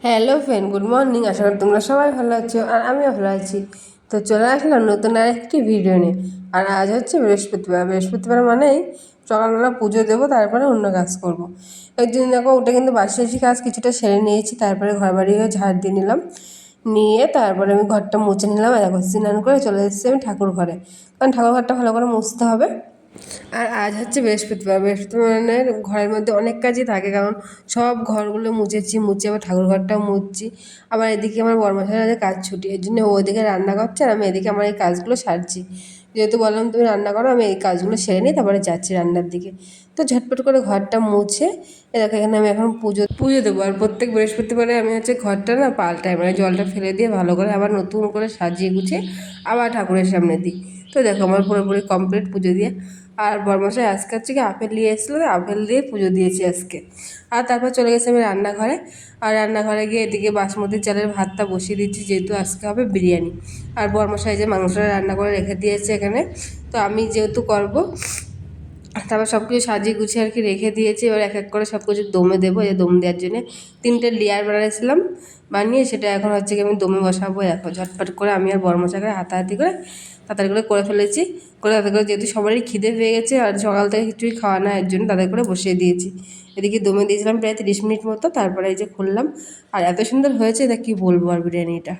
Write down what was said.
Hello friend, good morning. আশা করি তোমরা সবাই ভালো আছো আর আমিও ভালো আছি। তো চলে আসলাম নতুন আর একটি ভিডিও নিয়ে। আর আজ হচ্ছে বৃহস্পতিবার মানেই সকালবেলা পুজো দেবো, তারপরে অন্য কাজ করব। এর জন্য দেখো ওটা কিন্তু বাসি কাজ কিছুটা সেরে নিয়েছি, তারপরে ঘর বাড়ি ঝাড় দিয়ে নিলাম, নিয়ে তারপরে আমি ঘরটা মুছে নিলাম। দেখো স্নান করে চলে এসেছি আমি ঠাকুর ঘরে, কারণ ঠাকুর ঘরটা ভালো করে মুছতে হবে। আর আজ হচ্ছে বৃহস্পতিবার মানে ঘরের মধ্যে অনেক কাজই থাকে, কারণ সব ঘরগুলো মুছে আবার ঠাকুর ঘরটাও মুছছি। আবার এদিকে আমার বড়মশাইয়ের আজ কাজ ছুটি, এর জন্য ও ওদিকে রান্না করছে আর আমি এদিকে আমার এই কাজগুলো সারছি। যেহেতু বললাম তুমি রান্না করো, আমি এই কাজগুলো সেরে নিই, তারপরে যাচ্ছি রান্নার দিকে। তো ঝটপট করে ঘরটা মুছে দেখো এখানে আমি এখন পুজো দেবো। আর প্রত্যেক বৃহস্পতিবারে আমি হচ্ছে ঘরটা না পাল্টাই, মানে জলটা ফেলে দিয়ে ভালো করে আবার নতুন করে সাজিয়ে গুছিয়ে আবার ঠাকুরের সামনে দিই। তো দেখো আমার পুরোপুরি কমপ্লিট পুজো দিয়ে। আর বড়মশাই আজকে হচ্ছে কি আপেল নিয়ে এসেছিলো, আপেল দিয়ে পুজো দিয়েছি আজকে। আর তারপর চলে গেছি আমি রান্নাঘরে। আর রান্নাঘরে গিয়ে এদিকে বাসমতি চালের ভাতটা বসিয়ে দিচ্ছি, যেহেতু আজকে হবে বিরিয়ানি। আর বড়মশাই যে মাংসটা রান্না করে রেখে দিয়েছে এখানে, তো আমি যেহেতু করবো তারপর সব কিছু সাজিয়ে গুছিয়ে আর কি রেখে দিয়েছি। এবার এক এক করে সব কিছু দমে দেবো। এই দম দেওয়ার জন্য 3টে লেয়ার বানিয়েছিলাম, বানিয়ে সেটা এখন হচ্ছে কি আমি দমে বসাবো। দেখো ঝটপট করে আমি আর বড়মশাইকে হাতাহাতি করে তাড়াতাড়ি করে ফেলেছি। তাদের করে যেহেতু সবারই খিদে পেয়ে গেছে আর সকাল থেকে কিছুই খাওয়া না, এর জন্য তাদের করে বসিয়ে দিয়েছি। এদিকে দমে দিয়েছিলাম প্রায় 30 মিনিট মতো, তারপরে এই যে খুললাম। আর এত সুন্দর হয়েছে, এটা কী বলবো আর বিরিয়ানিটা।